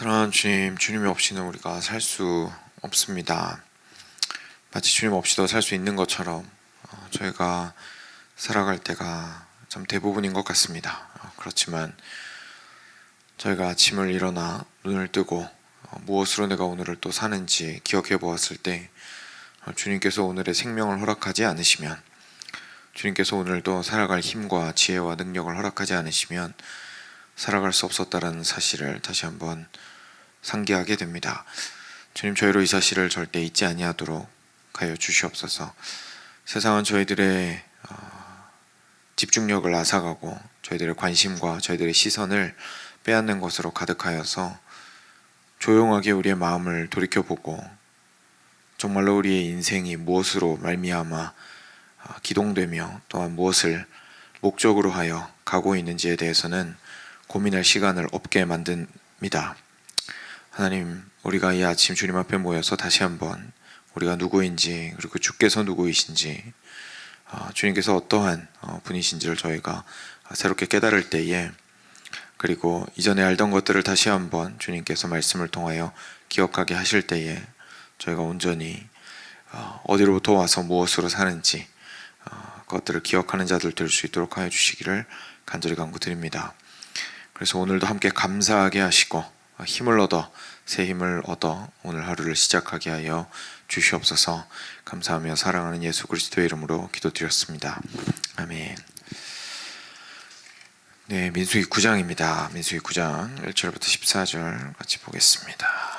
사랑하는 주님, 주님이 없이는 우리가 살 수 없습니다. 마치 주님 없이도 살 수 있는 것처럼 저희가 살아갈 때가 참 대부분인 것 같습니다. 그렇지만 저희가 아침을 일어나 눈을 뜨고 무엇으로 내가 오늘을 또 사는지 기억해 보았을 때 주님께서 오늘의 생명을 허락하지 않으시면, 주님께서 오늘도 살아갈 힘과 지혜와 능력을 허락하지 않으시면 살아갈 수 없었다라는 사실을 다시 한번 상기하게 됩니다. 주님, 저희로 이 사실을 절대 잊지 아니하도록 하여 주시옵소서. 세상은 저희들의 집중력을 앗아가고 저희들의 관심과 저희들의 시선을 빼앗는 것으로 가득하여서 조용하게 우리의 마음을 돌이켜보고 정말로 우리의 인생이 무엇으로 말미암아 기동되며 또한 무엇을 목적으로 하여 가고 있는지에 대해서는 고민할 시간을 없게 만듭니다. 하나님, 우리가 이 아침 주님 앞에 모여서 다시 한번 우리가 누구인지, 그리고 주께서 누구이신지, 주님께서 어떠한 분이신지를 저희가 새롭게 깨달을 때에, 그리고 이전에 알던 것들을 다시 한번 주님께서 말씀을 통하여 기억하게 하실 때에 저희가 온전히 어디로부터 와서 무엇으로 사는지 그것들을 기억하는 자들 될 수 있도록 하여 주시기를 간절히 간구드립니다. 그래서 오늘도 함께 감사하게 하시고 힘을 얻어, 새 힘을 얻어 오늘 하루를 시작하게 하여 주시옵소서. 감사하며 사랑하는 예수 그리스도의 이름으로 기도드렸습니다. 아멘. 네, 민수기 9장입니다. 민수기 9장 1절부터 14절 같이 보겠습니다.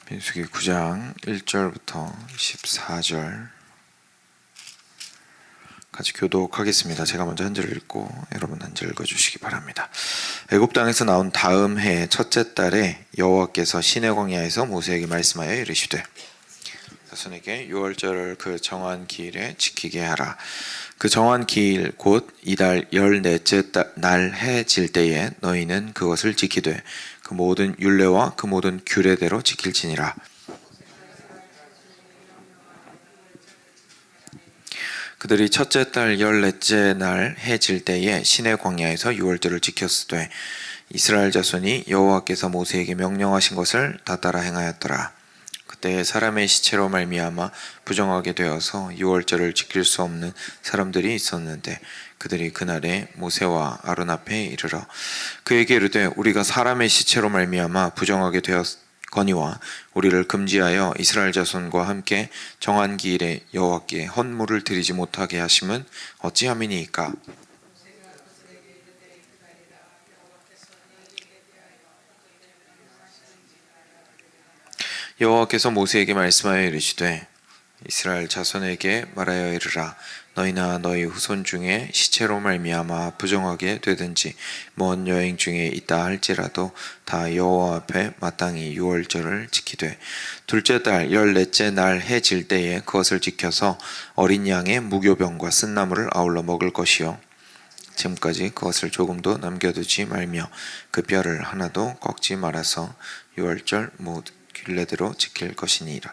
민수기 9장 1절부터 14절 같이 교독하겠습니다. 제가 먼저 한 절 읽고 여러분 한 절 읽어주시기 바랍니다. 애굽 땅에서 나온 다음 해 첫째 달에 여호와께서 시내 광야에서 모세에게 말씀하여 이르시되 자손에게 유월절을 그 정한 기일에 지키게 하라. 그 정한 기일 곧 이달 14째 날 해 질 때에 너희는 그것을 지키되 그 모든 율례와 그 모든 규례대로 지킬지니라. 그들이 첫째 달 14째 날 해 질 때에 시내 광야에서 유월절을 지켰으되 이스라엘 자손이 여호와께서 모세에게 명령하신 것을 다 따라 행하였더라. 그때 사람의 시체로 말미암아 부정하게 되어서 유월절을 지킬 수 없는 사람들이 있었는데 그들이 그날에 모세와 아론 앞에 이르러 그에게 이르되 우리가 사람의 시체로 말미암아 부정하게 되었거니와 우리를 금지하여 이스라엘 자손과 함께 정한 기일에 여호와께 헌물을 드리지 못하게 하심은 어찌함이니이까? 여호와께서 모세에게 말씀하여 이르시되 이스라엘 자손에게 말하여 이르라. 너희나 너희 후손 중에 시체로 말미암아 부정하게 되든지 먼 여행 중에 있다 할지라도 다 여호와 앞에 마땅히 유월절을 지키되 둘째 달 14째 날 해 질 때에 그것을 지켜서 어린 양의 무교병과 쓴나물을 아울러 먹을 것이요 지금까지 그것을 조금도 남겨두지 말며 그 뼈를 하나도 꺾지 말아서 유월절 모두 율례대로 지킬 것이니라.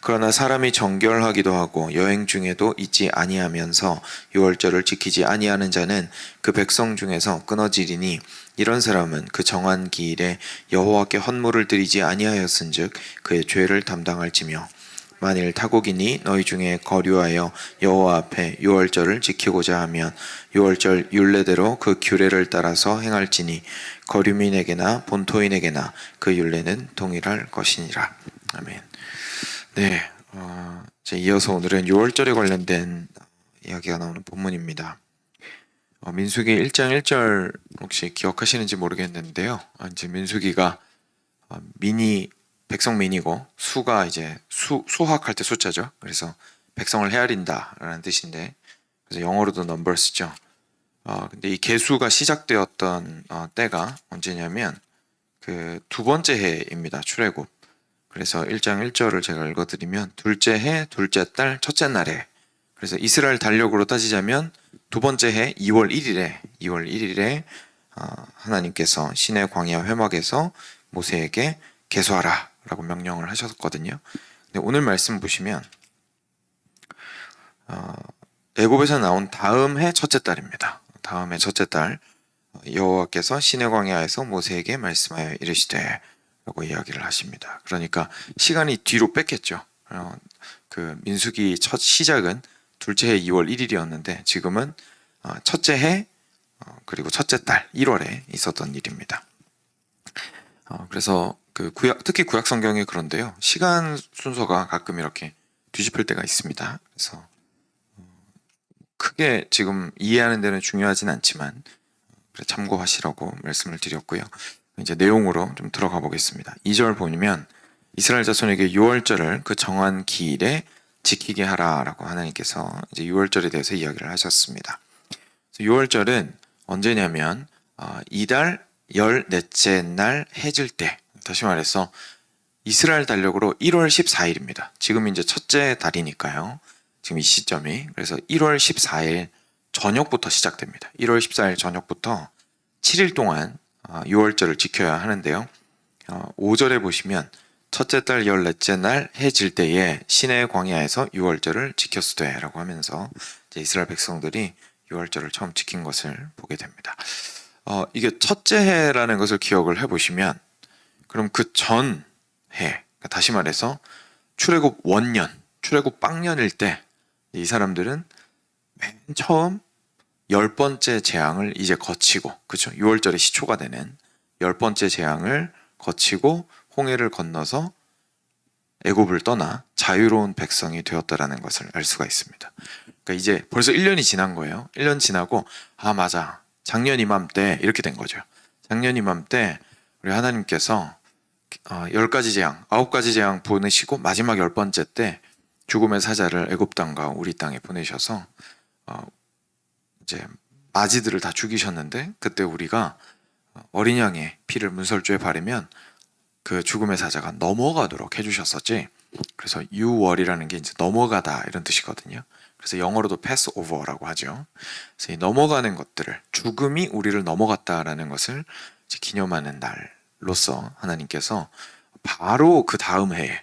그러나 사람이 정결하기도 하고 여행 중에도 있지 아니하면서 유월절을 지키지 아니하는 자는 그 백성 중에서 끊어지리니 이런 사람은 그 정한 기일에 여호와께 헌물을 드리지 아니하였은즉 그의 죄를 담당할지며 만일 타국인이 너희 중에 거류하여 여호와 앞에 유월절을 지키고자 하면 유월절 율례대로 그 규례를 따라서 행할지니 거류민에게나 본토인에게나 그 율례는 동일할 것이니라. 아멘. 네, 이어서 오늘은 유월절에 관련된 이야기가 나오는 본문입니다. 민수기 1장 1절 혹시 기억하시는지 모르겠는데요. 이제 민수기가 백성민이고 수가 이제 수학할 때 숫자죠. 그래서 백성을 헤아린다라는 뜻인데 그래서 영어로도 numbers죠. 근데 이 계수가 시작되었던 때가 언제냐면 그 두 번째 해입니다. 출애굽. 그래서 1장 1절을 제가 읽어드리면 둘째 해 둘째 달 첫째 날에, 그래서 이스라엘 달력으로 따지자면 두 번째 해 2월 1일에 하나님께서 시내 광야 회막에서 모세에게 계수하라 라고 명령을 하셨거든요. 근데 오늘 말씀 보시면 애굽에서 나온 다음 해 첫째 달입니다. 다음 해 첫째 달 여호와께서 시내 광야에서 모세에게 말씀하여 이르시되 라고 이야기를 하십니다. 그러니까 시간이 뒤로 뺐겠죠. 그 민수기 첫 시작은 둘째 해 2월 1일이었는데 지금은 첫째 해 그리고 첫째 달 1월에 있었던 일입니다. 그래서 그 특히 구약 성경에 그런데요. 시간 순서가 가끔 이렇게 뒤집힐 때가 있습니다. 그래서 크게 지금 이해하는 데는 중요하진 않지만 참고하시라고 말씀을 드렸고요. 이제 내용으로 좀 들어가 보겠습니다. 2절 보면 이스라엘 자손에게 유월절을 그 정한 기일에 지키게 하라라고 하나님께서 이제 유월절에 대해서 이야기를 하셨습니다. 유월절은 언제냐면 이달 14째 날 해질 때, 다시 말해서 이스라엘 달력으로 1월 14일입니다. 지금 이제 첫째 달이니까요. 지금 이 시점이. 그래서 1월 14일 저녁부터 시작됩니다. 1월 14일 저녁부터 7일 동안 6월절을 지켜야 하는데요. 5절에 보시면 첫째 달 14째 날 해 질 때에 시내 광야에서 6월절을 지켰으되 라고 하면서 이제 이스라엘 백성들이 6월절을 처음 지킨 것을 보게 됩니다. 이게 첫째 해라는 것을 기억을 해보시면 그럼 그 전 해, 그러니까 다시 말해서 출애굽 원년, 출애굽 빵년일 때 이 사람들은 맨 처음 10번째 재앙을 이제 거치고, 그렇죠? 6월절의 시초가 되는 10번째 재앙을 거치고 홍해를 건너서 애굽을 떠나 자유로운 백성이 되었다라는 것을 알 수가 있습니다. 그러니까 이제 벌써 1년이 지난 거예요. 1년 지나고 맞아. 작년 이맘때 이렇게 된 거죠. 작년 이맘때 우리 하나님께서 10가지 재앙, 9가지 재앙 보내시고 마지막 10번째 때 죽음의 사자를 애굽 땅과 우리 땅에 보내셔서 이제 마지들을 다 죽이셨는데 그때 우리가 어린 양의 피를 문설주에 바르면 그 죽음의 사자가 넘어가도록 해주셨었지. 그래서 유월이라는 게 이제 넘어가다 이런 뜻이거든요. 그래서 영어로도 pass over라고 하죠. 그래서 이 넘어가는 것들을, 죽음이 우리를 넘어갔다라는 것을 이제 기념하는 날로서 하나님께서 바로 그 다음 해에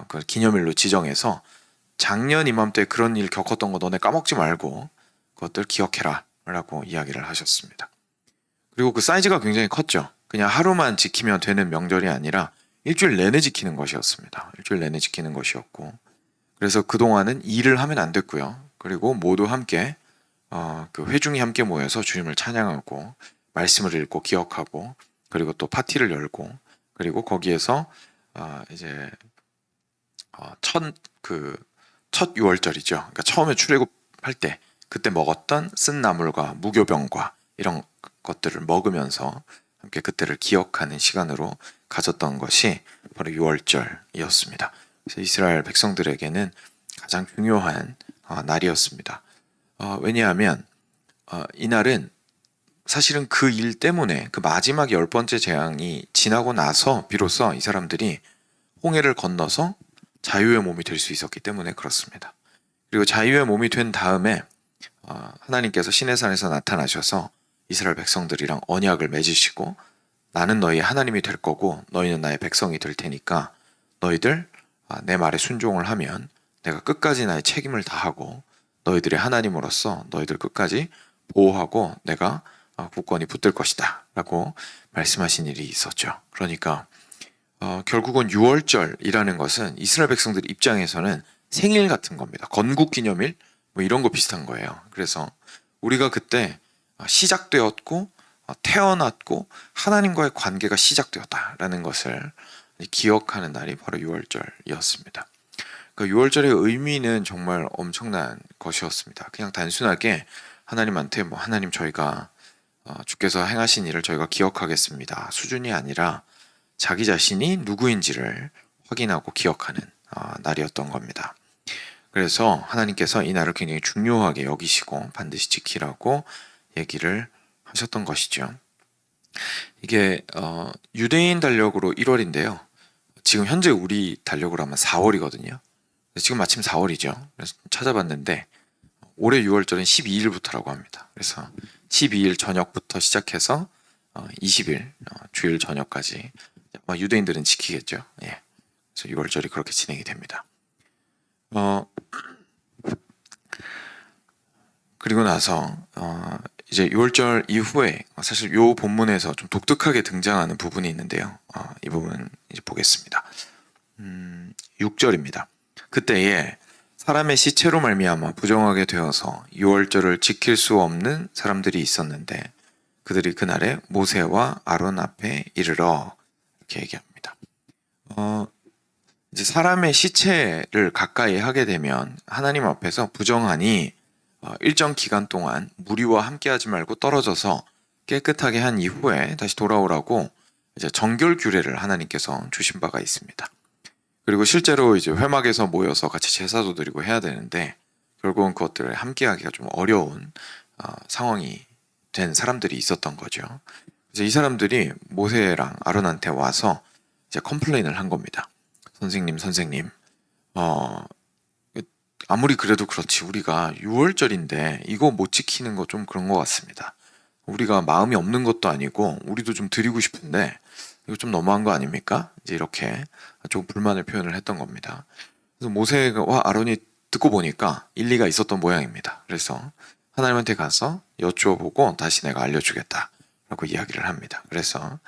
그 기념일로 지정해서 작년 이맘때 그런 일 겪었던 거 너네 까먹지 말고 그것들 기억해라 라고 이야기를 하셨습니다. 그리고 그 사이즈가 굉장히 컸죠. 그냥 하루만 지키면 되는 명절이 아니라 일주일 내내 지키는 것이었습니다. 일주일 내내 지키는 것이었고, 그래서 그동안은 일을 하면 안 됐고요. 그리고 모두 함께 그 회중이 함께 모여서 주님을 찬양하고 말씀을 읽고 기억하고, 그리고 또 파티를 열고, 그리고 거기에서 이제 첫 유월절이죠. 그러니까 처음에 출애굽할 때 그때 먹었던 쓴 나물과 무교병과 이런 것들을 먹으면서 함께 그때를 기억하는 시간으로 가졌던 것이 바로 유월절이었습니다. 그래서 이스라엘 백성들에게는 가장 중요한 날이었습니다. 왜냐하면 이날은 사실은 그 일 때문에 그 마지막 10번째 재앙이 지나고 나서 비로소 이 사람들이 홍해를 건너서 자유의 몸이 될 수 있었기 때문에 그렇습니다. 그리고 자유의 몸이 된 다음에 하나님께서 시내산에서 나타나셔서 이스라엘 백성들이랑 언약을 맺으시고 나는 너희 하나님이 될 거고 너희는 나의 백성이 될 테니까 너희들 내 말에 순종을 하면 내가 끝까지 나의 책임을 다하고 너희들의 하나님으로서 너희들 끝까지 보호하고 내가 굳건히 붙들 것이다 라고 말씀하신 일이 있었죠. 그러니까 결국은 6월절이라는 것은 이스라엘 백성들 입장에서는 생일 같은 겁니다. 건국기념일 뭐 이런 거 비슷한 거예요. 그래서 우리가 그때 시작되었고 태어났고 하나님과의 관계가 시작되었다라는 것을 기억하는 날이 바로 6월절이었습니다. 그 6월절의 의미는 정말 엄청난 것이었습니다. 그냥 단순하게 하나님한테 하나님 저희가 주께서 행하신 일을 저희가 기억하겠습니다 수준이 아니라 자기 자신이 누구인지를 확인하고 기억하는 날이었던 겁니다. 그래서 하나님께서 이 날을 굉장히 중요하게 여기시고 반드시 지키라고 얘기를 하셨던 것이죠. 이게 유대인 달력으로 1월인데요. 지금 현재 우리 달력으로 하면 4월이거든요. 지금 마침 4월이죠. 그래서 찾아봤는데 올해 6월절은 12일부터라고 합니다. 그래서 12일 저녁부터 시작해서 20일 주일 저녁까지 유대인들은 지키겠죠. 예. 그래서 6월절이 그렇게 진행이 됩니다. 그리고 나서 이제 6월절 이후에 사실 요 본문에서 좀 독특하게 등장하는 부분이 있는데요. 이 부분 이제 보겠습니다. 6절입니다. 그때에 사람의 시체로 말미암아 부정하게 되어서 6월절을 지킬 수 없는 사람들이 있었는데 그들이 그날에 모세와 아론 앞에 이르러 이렇게 얘기합니다. 이제 사람의 시체를 가까이 하게 되면 하나님 앞에서 부정하니 일정 기간 동안 무리와 함께하지 말고 떨어져서 깨끗하게 한 이후에 다시 돌아오라고 이제 정결 규례를 하나님께서 주신 바가 있습니다. 그리고 실제로 이제 회막에서 모여서 같이 제사도 드리고 해야 되는데 결국은 그것들을 함께하기가 좀 어려운 상황이 된 사람들이 있었던 거죠. 그래서 이 사람들이 모세랑 아론한테 와서 이제 컴플레인을 한 겁니다. 선생님, 아무리 그래도 그렇지 우리가 6월절인데 이거 못 지키는 거 좀 그런 것 같습니다. 우리가 마음이 없는 것도 아니고 우리도 좀 드리고 싶은데 이거 좀 너무한 거 아닙니까? 이제 이렇게 조금 불만을 표현을 했던 겁니다. 그래서 모세와 아론이 듣고 보니까 일리가 있었던 모양입니다. 그래서 하나님한테 가서 여쭈어보고 다시 내가 알려주겠다 라고 이야기를 합니다. 그래서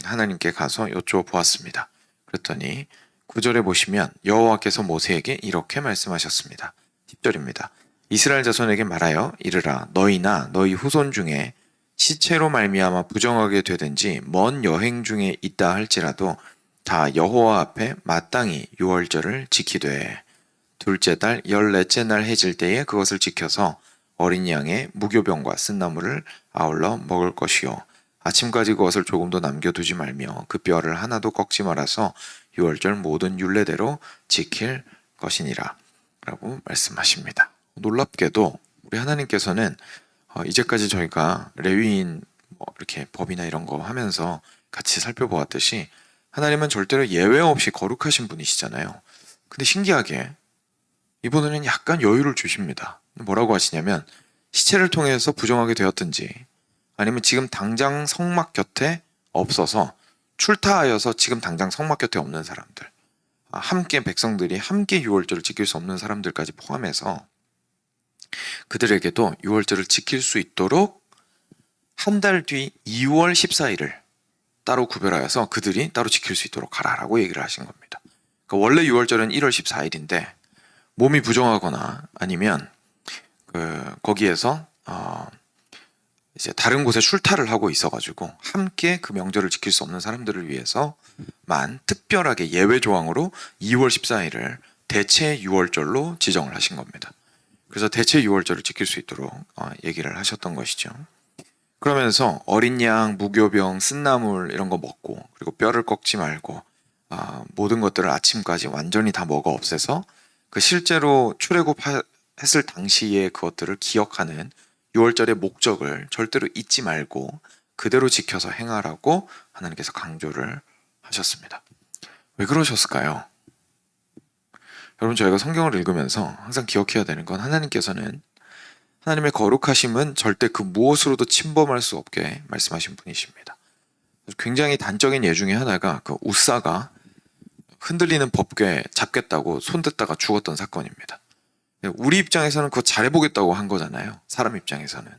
하나님께 가서 여쭈어보았습니다. 그랬더니 9절에 보시면 여호와께서 모세에게 이렇게 말씀하셨습니다. 10절입니다. 이스라엘 자손에게 말하여 이르라 너희나 너희 후손 중에 시체로 말미암아 부정하게 되든지 먼 여행 중에 있다 할지라도 다 여호와 앞에 마땅히 유월절을 지키되 둘째 달 14째 날 해질 때에 그것을 지켜서 어린 양의 무교병과 쓴나물을 아울러 먹을 것이요 아침까지 그것을 조금도 남겨두지 말며 그 뼈를 하나도 꺾지 말아서 유월절 모든 율례대로 지킬 것이니라 라고 말씀하십니다. 놀랍게도 우리 하나님께서는 이제까지 저희가 레위인 이렇게 법이나 이런 거 하면서 같이 살펴보았듯이 하나님은 절대로 예외 없이 거룩하신 분이시잖아요. 근데 신기하게 이번에는 약간 여유를 주십니다. 뭐라고 하시냐면 시체를 통해서 부정하게 되었든지 아니면 지금 당장 성막 곁에 없어서 출타하여서 지금 당장 성막 곁에 없는 사람들, 함께 백성들이 함께 유월절을 지킬 수 없는 사람들까지 포함해서 그들에게도 유월절을 지킬 수 있도록 한 달 뒤 2월 14일을 따로 구별하여서 그들이 따로 지킬 수 있도록 하라라고 얘기를 하신 겁니다. 그러니까 원래 유월절은 1월 14일인데 몸이 부정하거나 아니면 거기에서 이제 다른 곳에 출타를 하고 있어가지고 함께 그 명절을 지킬 수 없는 사람들을 위해서만 특별하게 예외 조항으로 2월 14일을 대체 유월절로 지정을 하신 겁니다. 그래서 대체 유월절을 지킬 수 있도록 얘기를 하셨던 것이죠. 그러면서 어린 양, 무교병, 쓴나물 이런 거 먹고 그리고 뼈를 꺾지 말고 모든 것들을 아침까지 완전히 다 먹어 없애서 그 실제로 출애굽했을 당시의 그것들을 기억하는 유월절의 목적을 절대로 잊지 말고 그대로 지켜서 행하라고 하나님께서 강조를 하셨습니다. 왜 그러셨을까요? 여러분 저희가 성경을 읽으면서 항상 기억해야 되는 건 하나님께서는 하나님의 거룩하심은 절대 그 무엇으로도 침범할 수 없게 말씀하신 분이십니다. 굉장히 단적인 예 중에 하나가 그 우사가 흔들리는 법궤 잡겠다고 손댔다가 죽었던 사건입니다. 우리 입장에서는 그거 잘해보겠다고 한 거잖아요. 사람 입장에서는.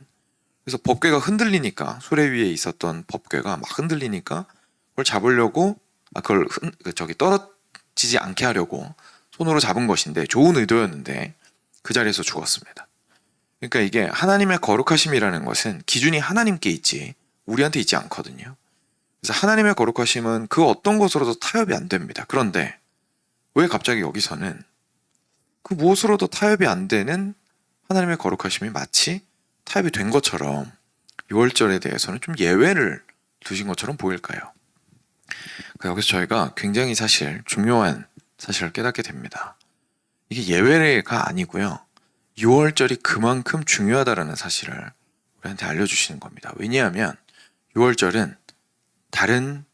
그래서 법궤가 흔들리니까 수레 위에 있었던 법궤가 막 흔들리니까 그걸 잡으려고 그걸 떨어지지 않게 하려고 손으로 잡은 것인데 좋은 의도였는데 그 자리에서 죽었습니다. 그러니까 이게 하나님의 거룩하심이라는 것은 기준이 하나님께 있지 우리한테 있지 않거든요. 그래서 하나님의 거룩하심은 그 어떤 것으로도 타협이 안 됩니다. 그런데 왜 갑자기 여기서는 그 무엇으로도 타협이 안 되는 하나님의 거룩하심이 마치 타협이 된 것처럼 유월절에 대해서는 좀 예외를 두신 것처럼 보일까요? 그러니까 여기서 저희가 굉장히 사실 중요한 사실을 깨닫게 됩니다. 이게 예외가 아니고요. 유월절이 그만큼 중요하다는 사실을 우리한테 알려주시는 겁니다. 왜냐하면 유월절은 다른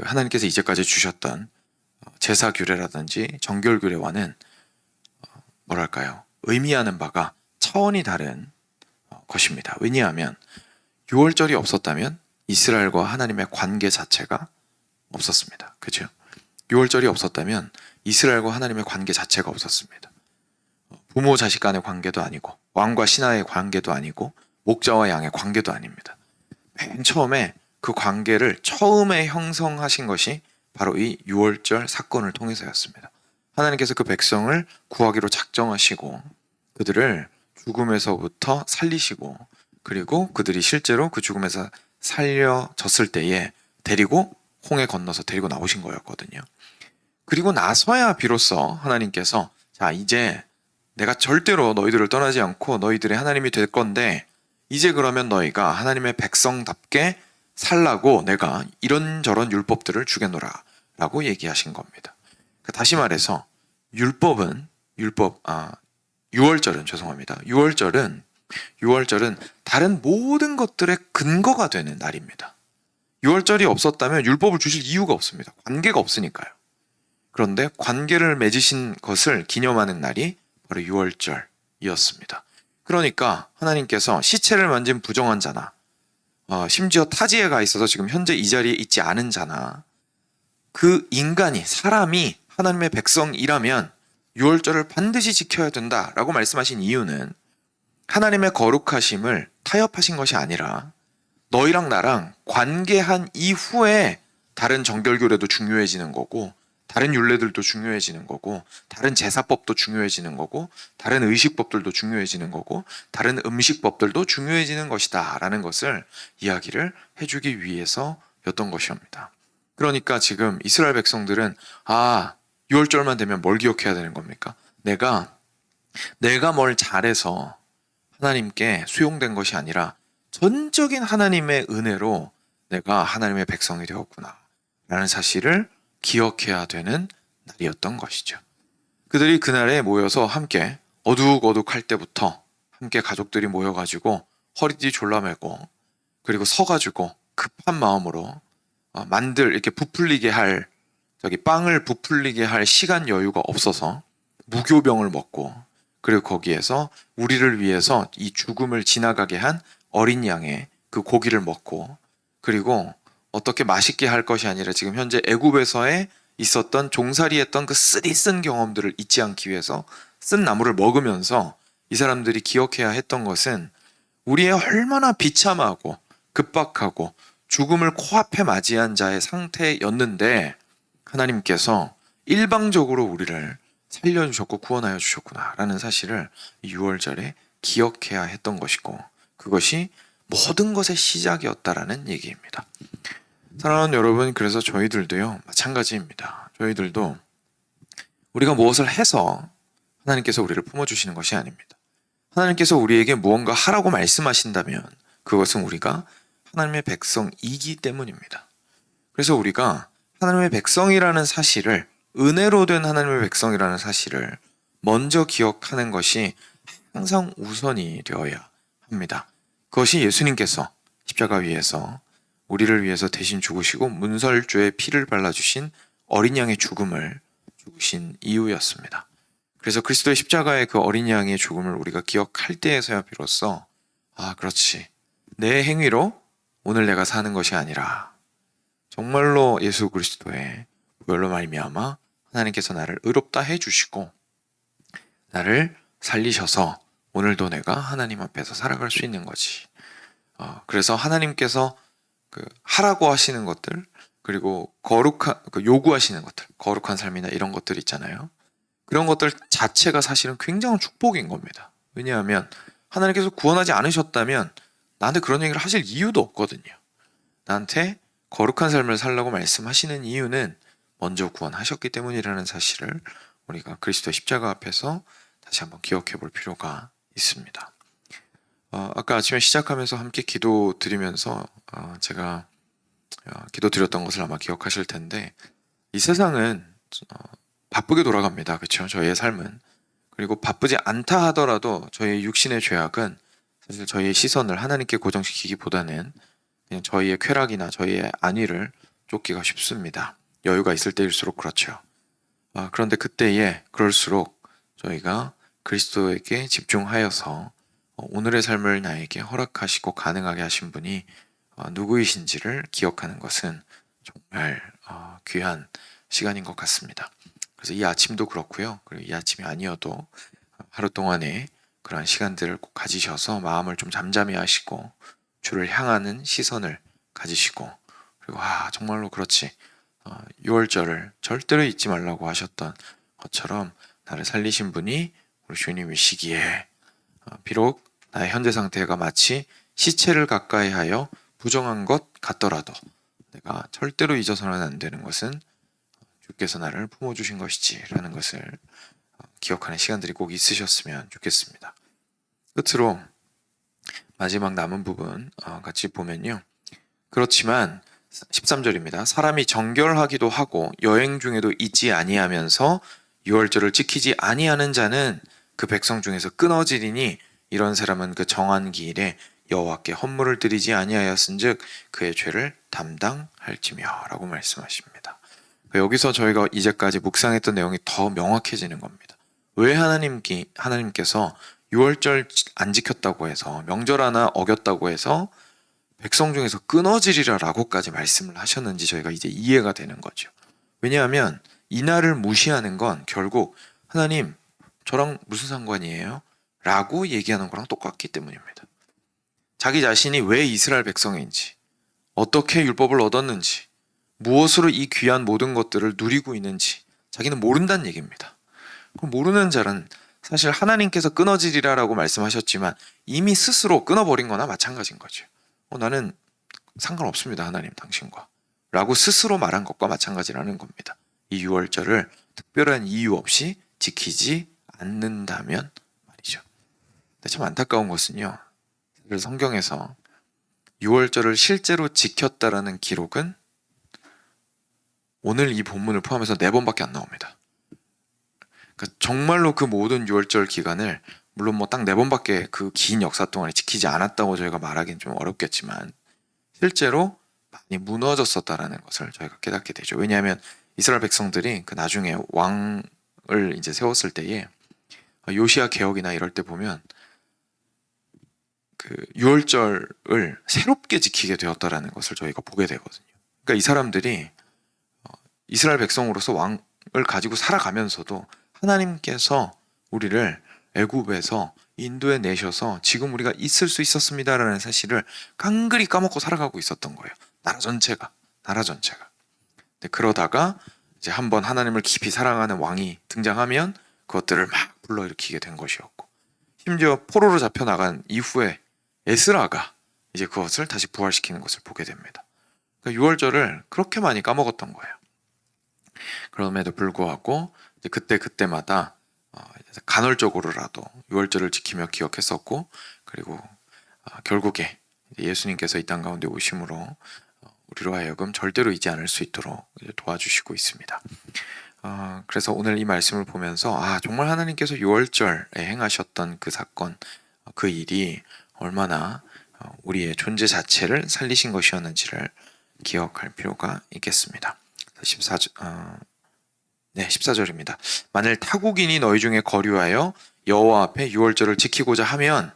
하나님께서 이제까지 주셨던 제사 규례라든지 정결 규례와는 뭐랄까요? 의미하는 바가 차원이 다른 것입니다. 왜냐하면 유월절이 없었다면 이스라엘과 하나님의 관계 자체가 없었습니다. 그죠? 유월절이 없었다면 이스라엘과 하나님의 관계 자체가 없었습니다. 부모 자식 간의 관계도 아니고 왕과 신하의 관계도 아니고 목자와 양의 관계도 아닙니다. 맨 처음에 그 관계를 처음에 형성하신 것이 바로 이 유월절 사건을 통해서였습니다. 하나님께서 그 백성을 구하기로 작정하시고 그들을 죽음에서부터 살리시고 그리고 그들이 실제로 그 죽음에서 살려졌을 때에 데리고 홍해 건너서 데리고 나오신 거였거든요. 그리고 나서야 비로소 하나님께서 자 이제 내가 절대로 너희들을 떠나지 않고 너희들의 하나님이 될 건데 이제 그러면 너희가 하나님의 백성답게 살라고 내가 이런저런 율법들을 주겠노라 라고 얘기하신 겁니다. 다시 말해서 유월절은 다른 모든 것들의 근거가 되는 날입니다. 유월절이 없었다면 율법을 주실 이유가 없습니다. 관계가 없으니까요. 그런데 관계를 맺으신 것을 기념하는 날이 바로 유월절이었습니다. 그러니까 하나님께서 시체를 만진 부정한 자나 심지어 타지에 가 있어서 지금 현재 이 자리에 있지 않은 자나 그 인간이 사람이 하나님의 백성이라면 유월절을 반드시 지켜야 된다라고 말씀하신 이유는 하나님의 거룩하심을 타협하신 것이 아니라 너희랑 나랑 관계한 이후에 다른 정결교례도 중요해지는 거고 다른 율례들도 중요해지는 거고 다른 제사법도 중요해지는 거고 다른 의식법들도 중요해지는 거고 다른 음식법들도 중요해지는 것이다 라는 것을 이야기를 해주기 위해서였던 것이옵니다. 그러니까 지금 이스라엘 백성들은 6월절만 되면 뭘 기억해야 되는 겁니까? 내가 뭘 잘해서 하나님께 수용된 것이 아니라 전적인 하나님의 은혜로 내가 하나님의 백성이 되었구나 라는 사실을 기억해야 되는 날이었던 것이죠. 그들이 그날에 모여서 함께 어둑어둑할 때부터 함께 가족들이 모여가지고 허리띠 졸라매고 그리고 서가지고 급한 마음으로 이렇게 부풀리게 할 빵을 부풀리게 할 시간 여유가 없어서 무교병을 먹고 그리고 거기에서 우리를 위해서 이 죽음을 지나가게 한 어린 양의 그 고기를 먹고 그리고 어떻게 맛있게 할 것이 아니라 지금 현재 애굽에서의 있었던 종살이했던 그 쓰디쓴 경험들을 잊지 않기 위해서 쓴 나물을 먹으면서 이 사람들이 기억해야 했던 것은 우리의 얼마나 비참하고 급박하고 죽음을 코앞에 맞이한 자의 상태였는데 하나님께서 일방적으로 우리를 살려주셨고 구원하여 주셨구나 라는 사실을 6월절에 기억해야 했던 것이고 그것이 모든 것의 시작이었다라는 얘기입니다. 사랑하는 여러분, 그래서 저희들도요 마찬가지입니다. 저희들도 우리가 무엇을 해서 하나님께서 우리를 품어주시는 것이 아닙니다. 하나님께서 우리에게 무언가 하라고 말씀하신다면 그것은 우리가 하나님의 백성이기 때문입니다. 그래서 우리가 하나님의 백성이라는 사실을 은혜로 된 하나님의 백성이라는 사실을 먼저 기억하는 것이 항상 우선이 되어야 합니다. 그것이 예수님께서 십자가 위에서 우리를 위해서 대신 죽으시고 문설주의 피를 발라주신 어린 양의 죽음을 죽으신 이유였습니다. 그래서 그리스도의 십자가의 그 어린 양의 죽음을 우리가 기억할 때에서야 비로소 그렇지. 내 행위로 오늘 내가 사는 것이 아니라 정말로 예수 그리스도의 보혈로 말미암아 하나님께서 나를 의롭다 해주시고 나를 살리셔서 오늘도 내가 하나님 앞에서 살아갈 수 있는 거지. 그래서 하나님께서 하라고 하시는 것들 그리고 요구하시는 것들 거룩한 삶이나 이런 것들 있잖아요. 그런 것들 자체가 사실은 굉장한 축복인 겁니다. 왜냐하면 하나님께서 구원하지 않으셨다면 나한테 그런 얘기를 하실 이유도 없거든요. 나한테 거룩한 삶을 살라고 말씀하시는 이유는 먼저 구원하셨기 때문이라는 사실을 우리가 그리스도의 십자가 앞에서 다시 한번 기억해 볼 필요가 있습니다. 아까 아침에 시작하면서 함께 기도 드리면서 제가 기도 드렸던 것을 아마 기억하실 텐데 이 세상은 바쁘게 돌아갑니다. 그렇죠? 저희의 삶은. 그리고 바쁘지 않다 하더라도 저희의 육신의 죄악은 사실 저희의 시선을 하나님께 고정시키기보다는 그냥 저희의 쾌락이나 저희의 안위를 쫓기가 쉽습니다. 여유가 있을 때일수록 그렇죠. 그런데 그때에 그럴수록 저희가 그리스도에게 집중하여서 오늘의 삶을 나에게 허락하시고 가능하게 하신 분이 누구이신지를 기억하는 것은 정말 귀한 시간인 것 같습니다. 그래서 이 아침도 그렇고요. 그리고 이 아침이 아니어도 하루 동안에 그런 시간들을 꼭 가지셔서 마음을 좀 잠잠히 하시고 주를 향하는 시선을 가지시고, 그리고 정말로 그렇지, 6월절을 절대로 잊지 말라고 하셨던 것처럼 나를 살리신 분이 우리 주님이시기에 비록 나의 현재 상태가 마치 시체를 가까이 하여 부정한 것 같더라도 내가 절대로 잊어서는 안 되는 것은 주께서 나를 품어주신 것이지 라는 것을 기억하는 시간들이 꼭 있으셨으면 좋겠습니다. 끝으로 마지막 남은 부분 같이 보면요. 그렇지만 13절입니다. 사람이 정결하기도 하고 여행 중에도 잊지 아니하면서 유월절을 지키지 아니하는 자는 그 백성 중에서 끊어지리니 이런 사람은 그 정한 기일에 여호와께 헌물을 드리지 아니하였은즉 그의 죄를 담당할지며 라고 말씀하십니다. 여기서 저희가 이제까지 묵상했던 내용이 더 명확해지는 겁니다. 왜 하나님께서 6월절 안 지켰다고 해서, 명절 하나 어겼다고 해서 백성 중에서 끊어지리라 라고까지 말씀을 하셨는지 저희가 이제 이해가 되는 거죠. 왜냐하면 이날을 무시하는 건 결국 하나님 저랑 무슨 상관이에요? 라고 얘기하는 거랑 똑같기 때문입니다. 자기 자신이 왜 이스라엘 백성인지, 어떻게 율법을 얻었는지, 무엇으로 이 귀한 모든 것들을 누리고 있는지 자기는 모른다는 얘기입니다. 그럼 모르는 자는 사실 하나님께서 끊어지리라라고 말씀하셨지만 이미 스스로 끊어버린 거나 마찬가지인 거죠. 나는 상관없습니다, 하나님 당신과 라고 스스로 말한 것과 마찬가지라는 겁니다. 이 유월절을 특별한 이유 없이 지키지 않는다면 말이죠. 근데 참 안타까운 것은요, 성경에서 유월절을 실제로 지켰다라는 기록은 오늘 이 본문을 포함해서 4번밖에 안 나옵니다. 그러니까 정말로 그 모든 유월절 기간을, 물론 딱 4번밖에 그 긴 역사 동안에 지키지 않았다고 저희가 말하기는 좀 어렵겠지만 실제로 많이 무너졌었다라는 것을 저희가 깨닫게 되죠. 왜냐하면 이스라엘 백성들이 그 나중에 왕을 이제 세웠을 때에 요시야 개혁이나 이럴 때 보면 그 유월절을 새롭게 지키게 되었다라는 것을 저희가 보게 되거든요. 그러니까 이 사람들이 이스라엘 백성으로서 왕을 가지고 살아가면서도 하나님께서 우리를 애굽에서 인도에 내셔서 지금 우리가 있을 수 있었습니다라는 사실을 깡그리 까먹고 살아가고 있었던 거예요. 나라 전체가. 근데 그러다가 이제 한번 하나님을 깊이 사랑하는 왕이 등장하면 그것들을 막 불러일으키게 된 것이었고, 심지어 포로로 잡혀나간 이후에 에스라가 이제 그것을 다시 부활시키는 것을 보게 됩니다. 그러니까 6월절을 그렇게 많이 까먹었던 거예요. 그럼에도 불구하고 이제 그때마다 간헐적으로라도 6월절을 지키며 기억했었고, 그리고 결국에 예수님께서 이 땅 가운데 오심으로 우리로 하여금 절대로 잊지 않을 수 있도록 도와주시고 있습니다. 그래서 오늘 이 말씀을 보면서 정말 하나님께서 6월절에 행하셨던 그 사건, 그 일이 얼마나 우리의 존재 자체를 살리신 것이었는지를 기억할 필요가 있겠습니다. 14절입니다. 만일 타국인이 너희 중에 거류하여 여호와 앞에 유월절을 지키고자 하면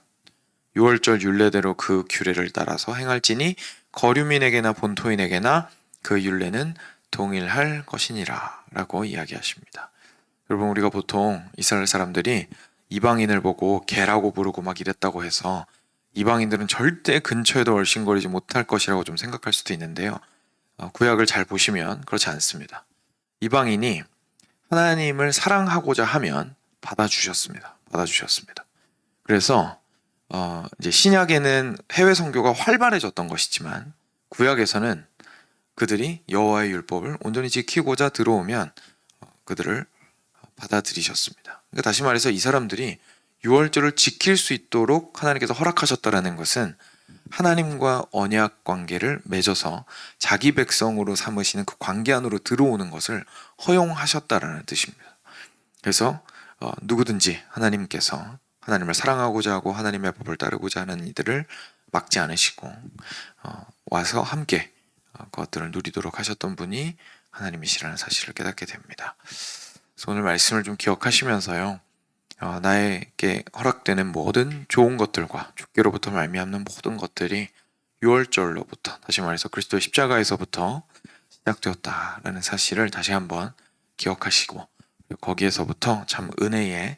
유월절 율례대로 그 규례를 따라서 행할지니 거류민에게나 본토인에게나 그 율례는 동일할 것이니라 라고 이야기하십니다. 여러분, 우리가 보통 이스라엘 사람들이 이방인을 보고 개라고 부르고 막 이랬다고 해서 이방인들은 절대 근처에도 얼씬거리지 못할 것이라고 좀 생각할 수도 있는데요, 구약을 잘 보시면 그렇지 않습니다. 이방인이 하나님을 사랑하고자 하면 받아주셨습니다. 그래서 이제 신약에는 해외 선교가 활발해졌던 것이지만 구약에서는 그들이 여호와의 율법을 온전히 지키고자 들어오면 그들을 받아들이셨습니다. 그러니까 다시 말해서 이 사람들이 유월절을 지킬 수 있도록 하나님께서 허락하셨다라는 것은 하나님과 언약 관계를 맺어서 자기 백성으로 삼으시는 그 관계 안으로 들어오는 것을 허용하셨다라는 뜻입니다. 그래서 누구든지 하나님께서 하나님을 사랑하고자 하고 하나님의 법을 따르고자 하는 이들을 막지 않으시고 와서 함께 그것들을 누리도록 하셨던 분이 하나님이시라는 사실을 깨닫게 됩니다. 그래서 오늘 말씀을 좀 기억하시면서요, 나에게 허락되는 모든 좋은 것들과 주께로부터 말미암는 모든 것들이 6월절로부터, 다시 말해서 그리스도의 십자가에서부터 시작되었다라는 사실을 다시 한번 기억하시고, 거기에서부터 참 은혜의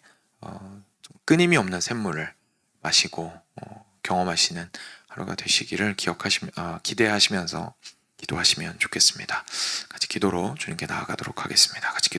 끊임이 없는 샘물을 마시고 경험하시는 하루가 되시기를 기대하시면서 기도하시면 좋겠습니다. 같이 기도로 주님께 나아가도록 하겠습니다. 같이